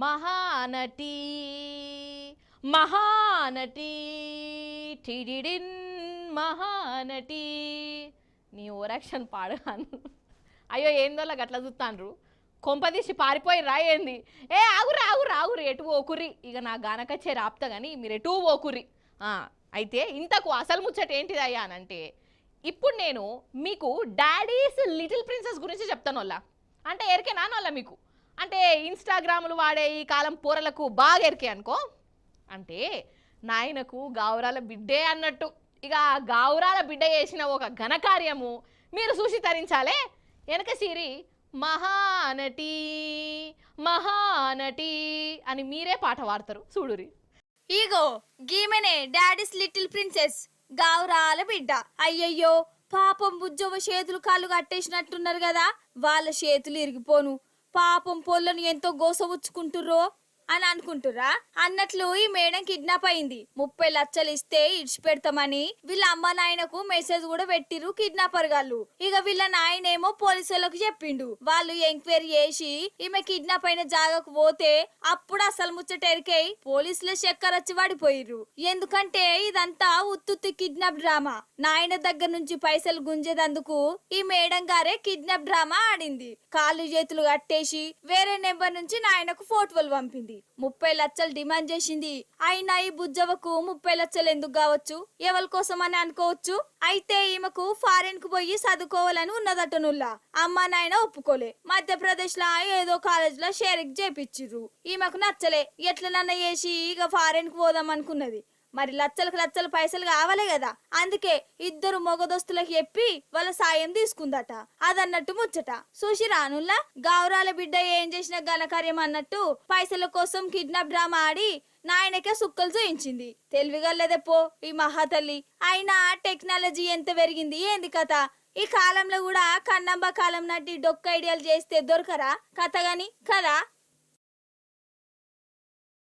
మహానటి మహానటి టిడిడిన్ మహానటి నీ ఓరాక్షన్ పాడగాను. అయ్యో ఏందోలా గట్లా చూస్తాన్రు, కొంపదీసి పారిపోయి రాయింది. ఏ ఆగురు ఆగురు ఆగురు ఎటు ఓకుర్రి, ఇక నా గానకచ్చే రాపుతా కానీ మీరు ఎటు ఓకుర్రి. అయితే ఇంతకు అసలు ముచ్చట ఏంటిదయ్యా అనంటే, ఇప్పుడు నేను మీకు డాడీస్ లిటిల్ ప్రిన్సెస్ గురించి చెప్తాను. వాళ్ళ అంటే ఎరికే నాన్నోళ్ళ మీకు అంటే ఇన్స్టాగ్రాములు వాడే ఈ కాలం పోరలకు బాగా ఎరికే అనుకో. అంటే నాయనకు గావురాల బిడ్డే అన్నట్టు. ఇక గావురాల బిడ్డ చేసిన ఒక ఘనకార్యము మీరు చూసి తరించాలే. వెనక సిరి మహానటి మహానటి అని మీరే పాట పాడతారు చూడురి. ఈగో గీమెనే డాడీస్ లిటిల్ ప్రిన్సెస్ గావురాల బిడ్డ. అయ్యయ్యో పాపం బుజ్జవ్వ చేతులు కాళ్ళు కట్టేసినట్టున్నారు కదా, వాళ్ళ చేతులు ఇరిగిపోను. పాపం పొల్లను ఎంతో గోసవుచ్చుకుంటుర్రో అని అనుకుంటురా. అన్నట్లు ఈ మేడం కిడ్నాప్ అయింది. 30 లక్షలు ఇస్తే ఇడిచిపెడతామని వీళ్ళ అమ్మ నాయనకు మెసేజ్ కూడా పెట్టిరు కిడ్నాపర్ గాళ్ళు. ఇక వీళ్ళ నాయనేమో పోలీసులకు చెప్పిండు. వాళ్ళు ఎంక్వైరీ చేసి ఈమె కిడ్నాప్ అయిన జాగాకు పోతే అప్పుడు అసలు ముచ్చటెరికై పోలీసుల చక్కర్ వచ్చి పడిపోయిర్రు. ఎందుకంటే ఇదంతా ఉత్తుత్తి కిడ్నాప్ డ్రామా. నాయన దగ్గర నుంచి పైసలు గుంజేదందుకు ఈ మేడం గారే కిడ్నాప్ డ్రామా ఆడింది. కాళ్ళు చేతులు కట్టేసి వేరే నెంబర్ నుంచి నాయనకు ఫోటోలు పంపింది. 30 లక్షలు డిమాండ్ చేసింది. అయినా ఈ బుజ్జవకు 30 లక్షలు ఎందుకు కావచ్చు, ఎవరి కోసం అని అనుకోవచ్చు. అయితే ఈమెకు ఫారెన్ కు పోయి చదువుకోవాలని ఉన్నదటనుల్లా. అమ్మ నాయన ఒప్పుకోలే. మధ్యప్రదేశ్ లో ఏదో కాలేజ్ లో షేరింగ్ చేపిచ్చిర్రు. ఈమెకు నచ్చలే. ఎట్లనన్నా చేసి ఇక ఫారెన్ కు పోదాం అనుకున్నది. మరి లచ్చలకు లచ్చలు పైసలు కావాలే కదా, అందుకే ఇద్దరు మొగదోస్తులకు చెప్పి వాళ్ళ సాయం తీసుకుందట. అదన్నట్టు ముచ్చట. చూసి రానుల్లా గావురాల బిడ్డ ఏం చేసిన ఘనకార్యం అన్నట్టు పైసల కోసం కిడ్నాప్ డ్రామా ఆడి నాయనకే సుక్కలు చూయించింది. తెలివిగలేదే పో ఈ మహాతల్లి. అయినా టెక్నాలజీ ఎంత పెరిగింది ఏంది కథ. ఈ కాలంలో కూడా కన్నంబ కాలం నాటి డొక్క ఐడియాలు చేస్తే దొరకరా కథ గాని కదా.